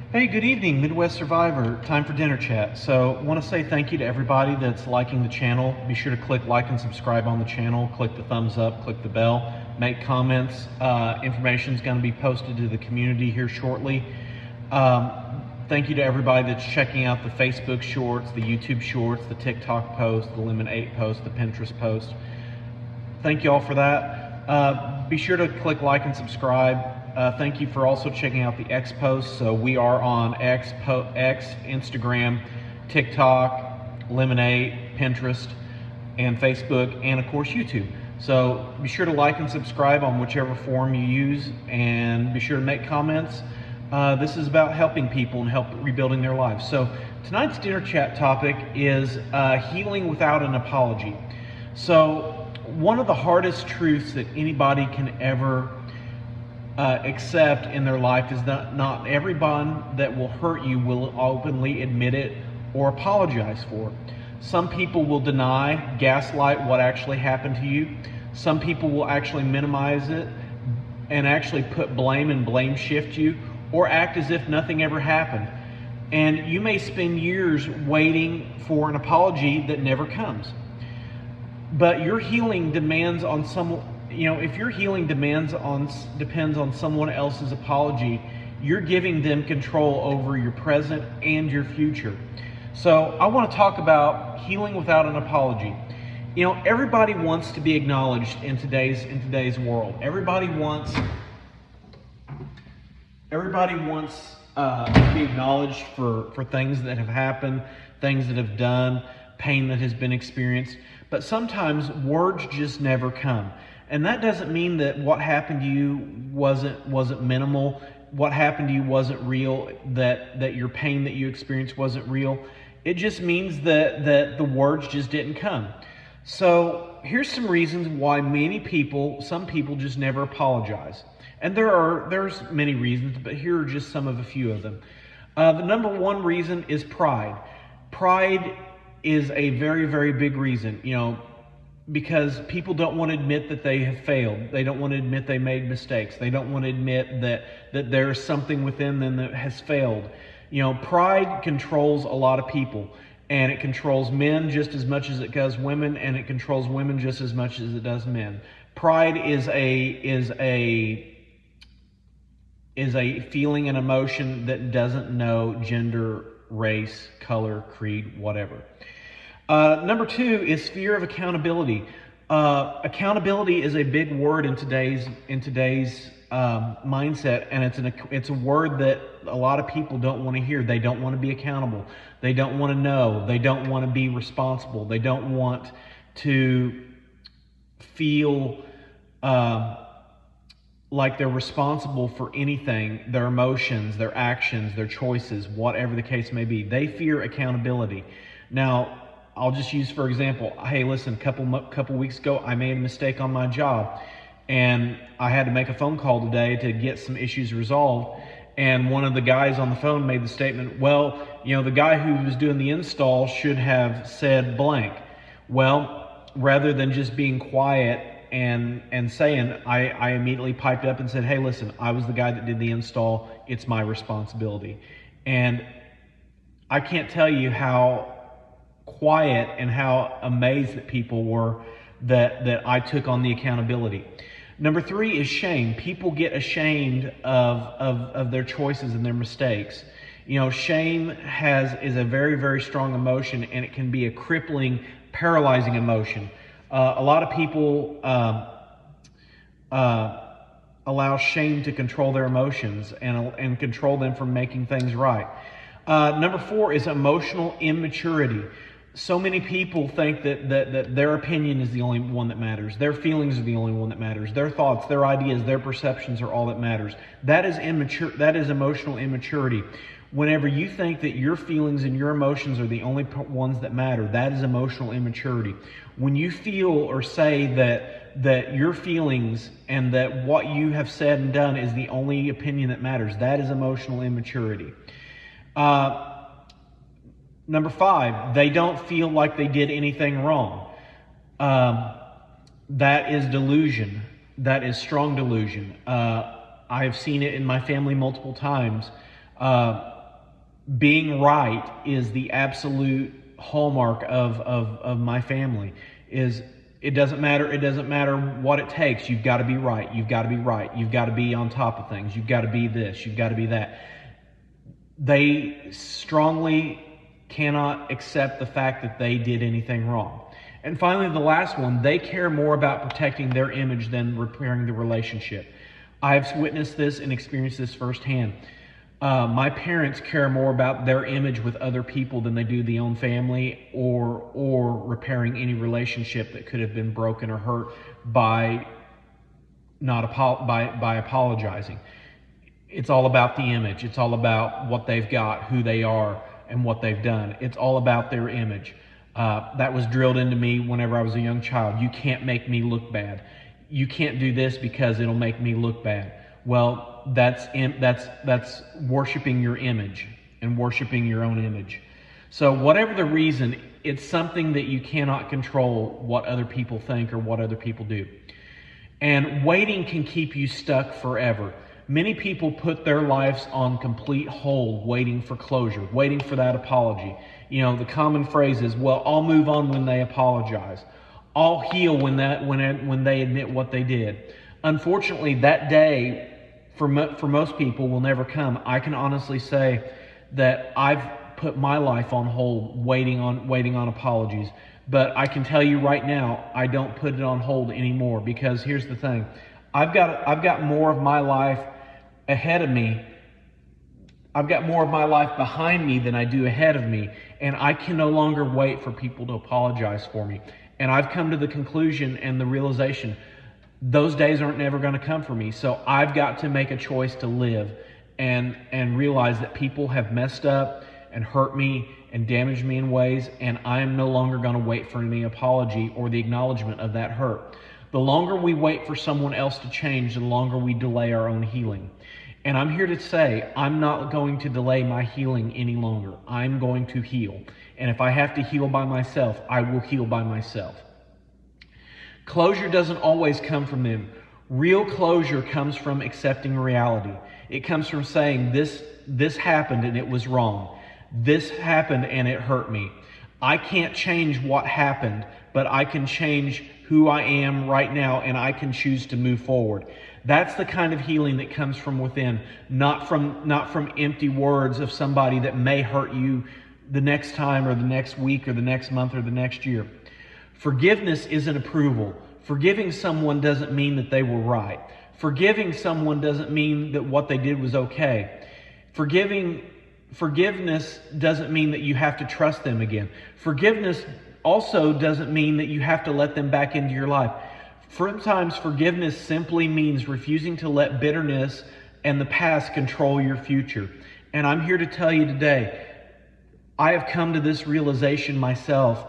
Hey, good evening, Midwest Survivor. Time for dinner chat. So, I want to say thank you to everybody that's liking the channel. Be sure to click like and subscribe on the channel. Click the thumbs up, click the bell, make comments. Information is going to be posted to the community here shortly. Thank you to everybody that's checking out the Facebook shorts, the YouTube shorts, the TikTok post, the Lemon 8 post, the Pinterest post. Thank you all for that. Be sure to click like and subscribe. Thank you for also checking out the X posts. So we are on X, Instagram, TikTok, Lemonade, Pinterest, and Facebook, and of course YouTube. So be sure to like and subscribe on whichever form you use, and be sure to make comments. This is about helping people and rebuilding their lives. So tonight's dinner chat topic is healing without an apology. So one of the hardest truths that anybody can ever accept in their life is that not everyone that will hurt you will openly admit it or apologize for it. Some people will deny, gaslight what actually happened to you. Some people will actually minimize it and actually put blame and blame shift you, or act as if nothing ever happened. And you may spend years waiting for an apology that never comes. But your healing demands on if your healing depends on someone else's apology, you're giving them control over your present and your future. So I want to talk about healing without an apology. Everybody wants to be acknowledged in today's world. Everybody wants to be acknowledged for things that have happened, things that have done, pain that has been experienced. But sometimes words just never come. And that doesn't mean that what happened to you wasn't minimal, what happened to you wasn't real, that your pain that you experienced wasn't real. It just means that the words just didn't come. So here's some reasons why some people just never apologize. And there's many reasons, but here are just a few of them. The number one reason is pride. Pride is a very, very big reason, because people don't want to admit that they have failed. They don't want to admit they made mistakes. They don't want to admit that there's something within them that has failed. Pride controls a lot of people, and it controls men just as much as it does women, and it controls women just as much as it does men. Pride is a feeling and emotion that doesn't know gender, race, color, creed, whatever. Number two is fear of accountability. Accountability is a big word in today's mindset, and it's a word that a lot of people don't want to hear. They don't want to be accountable. They don't want to know. They don't want to be responsible. They don't want to feel like they're responsible for anything, their emotions, their actions, their choices, whatever the case may be. They fear accountability. Now, I'll just use, for example, hey, listen, a couple weeks ago, I made a mistake on my job, and I had to make a phone call today to get some issues resolved. And one of the guys on the phone made the statement, well, the guy who was doing the install should have said blank. Well, rather than just being quiet and saying, I immediately piped up and said, hey, listen, I was the guy that did the install. It's my responsibility. And I can't tell you how quiet and how amazed that people were that I took on the accountability. Number three is shame. People get ashamed of their choices and their mistakes. Shame is a very, very strong emotion, and it can be a crippling, paralyzing emotion. A lot of people allow shame to control their emotions and control them from making things right. Number four is emotional immaturity. So many people think that their opinion is the only one that matters. Their feelings are the only one that matters. Their thoughts, their ideas, their perceptions are all that matters. That is immature. That is emotional immaturity. Whenever you think that your feelings and your emotions are the only ones that matter, that is emotional immaturity. When you feel or say that your feelings and that what you have said and done is the only opinion that matters, that is emotional immaturity. Number five, they don't feel like they did anything wrong. That is delusion. That is strong delusion. I have seen it in my family multiple times. being right is the absolute hallmark of my family. Is it doesn't matter what it takes. You've got to be right. You've got to be right. You've got to be on top of things. You've got to be this. You've got to be that. They strongly cannot accept the fact that they did anything wrong. And finally, the last one, they care more about protecting their image than repairing the relationship. I've witnessed this and experienced this firsthand. My parents care more about their image with other people than they do the own family, or repairing any relationship that could have been broken or hurt by by apologizing. It's all about the image. It's all about what they've got, who they are, and what they've done. It's all about their image. That was drilled into me whenever I was a young child. You can't make me look bad. You can't do this because it'll make me look bad. Well, that's worshiping your image and worshiping your own image. So whatever the reason, it's something that you cannot control what other people think or what other people do. And waiting can keep you stuck forever. Many people put their lives on complete hold, waiting for closure, waiting for that apology. You know, the common phrase is, well, I'll move on when they apologize. I'll heal when they admit what they did. Unfortunately, that day for most people will never come. I can honestly say that I've put my life on hold, waiting on apologies. But I can tell you right now, I don't put it on hold anymore, because here's the thing: I've got more of my life ahead of me. I've got more of my life behind me than I do ahead of me, and I can no longer wait for people to apologize for me. And I've come to the conclusion and the realization, those days aren't never going to come for me. So I've got to make a choice to live and realize that people have messed up and hurt me and damaged me in ways, and I am no longer going to wait for any apology or the acknowledgement of that hurt. The longer we wait for someone else to change, the longer we delay our own healing. And I'm here to say, I'm not going to delay my healing any longer. I'm going to heal. And if I have to heal by myself, I will heal by myself. Closure doesn't always come from them. Real closure comes from accepting reality. It comes from saying, this happened and it was wrong. This happened and it hurt me. I can't change what happened, but I can change who I am right now, and I can choose to move forward. That's the kind of healing that comes from within, not from empty words of somebody that may hurt you the next time or the next week or the next month or the next year. Forgiveness isn't approval. Forgiving someone doesn't mean that they were right. Forgiving someone doesn't mean that what they did was okay. Forgiveness doesn't mean that you have to trust them again. Forgiveness also doesn't mean that you have to let them back into your life. Sometimes forgiveness simply means refusing to let bitterness and the past control your future. And I'm here to tell you today, I have come to this realization myself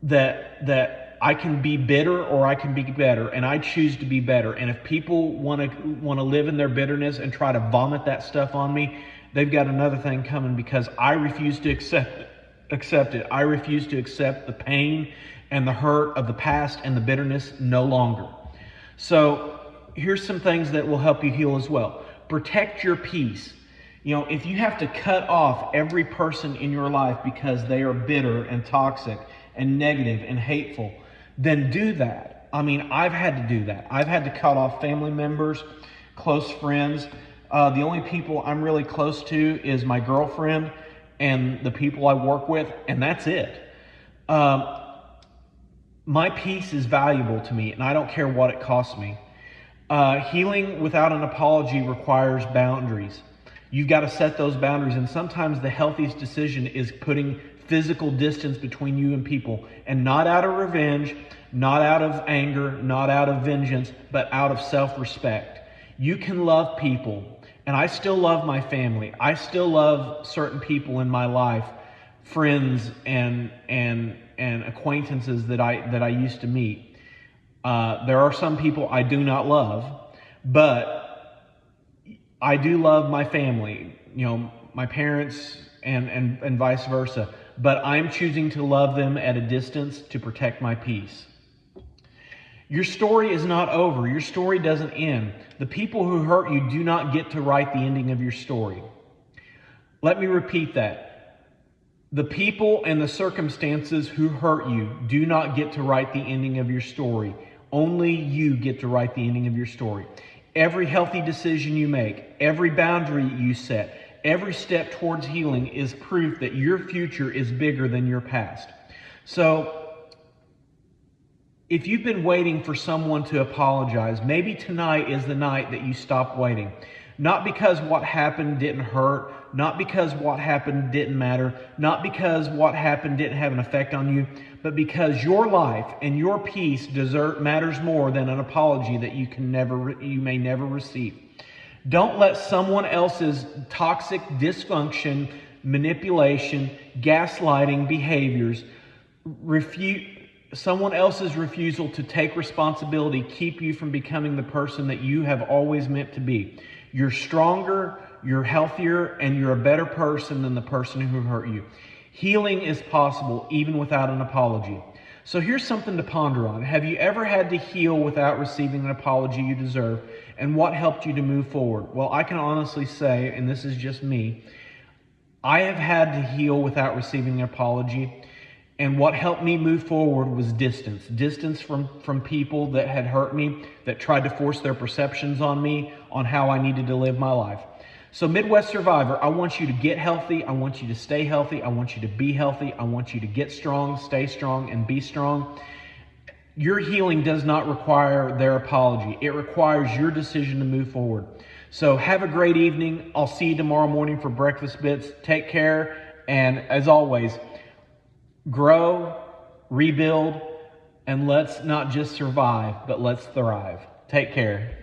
that I can be bitter or I can be better, and I choose to be better. And if people want to live in their bitterness and try to vomit that stuff on me, they've got another thing coming, because I refuse to accept it. I refuse to accept the pain and the hurt of the past and the bitterness no longer. So here's some things that will help you heal as well. Protect your peace. You know, if you have to cut off every person in your life because they are bitter and toxic and negative and hateful, then do that. I mean, I've had to do that. I've had to cut off family members, close friends. The only people I'm really close to is my girlfriend and the people I work with, and that's it. My peace is valuable to me, and I don't care what it costs me. Healing without an apology requires boundaries. You've got to set those boundaries, and sometimes the healthiest decision is putting physical distance between you and people, and not out of revenge, not out of anger, not out of vengeance, but out of self-respect. You can love people, and I still love my family. I still love certain people in my life, friends and acquaintances that I used to meet. There are some people I do not love, but I do love my family, you know, my parents and vice versa. But I'm choosing to love them at a distance to protect my peace. Your story is not over. Your story doesn't end. The people who hurt you do not get to write the ending of your story. Let me repeat that. The people and the circumstances who hurt you do not get to write the ending of your story. Only you get to write the ending of your story. Every healthy decision you make, every boundary you set, every step towards healing is proof that your future is bigger than your past. So, if you've been waiting for someone to apologize, maybe tonight is the night that you stop waiting. Not because what happened didn't hurt, not because what happened didn't matter, not because what happened didn't have an effect on you, but because your life and your peace matters more than an apology that you may never receive. Don't let someone else's toxic dysfunction, manipulation, gaslighting behaviors someone else's refusal to take responsibility keep you from becoming the person that you have always meant to be. You're stronger, you're healthier, and you're a better person than the person who hurt you. Healing is possible even without an apology. So here's something to ponder on. Have you ever had to heal without receiving an apology you deserve? And what helped you to move forward? Well, I can honestly say, and this is just me, I have had to heal without receiving an apology. And what helped me move forward was distance. Distance from people that had hurt me, that tried to force their perceptions on me, on how I needed to live my life. So Midwest Survivor, I want you to get healthy. I want you to stay healthy. I want you to be healthy. I want you to get strong, stay strong, and be strong. Your healing does not require their apology. It requires your decision to move forward. So have a great evening. I'll see you tomorrow morning for Breakfast Bits. Take care. And as always, grow, rebuild, and let's not just survive, but let's thrive. Take care.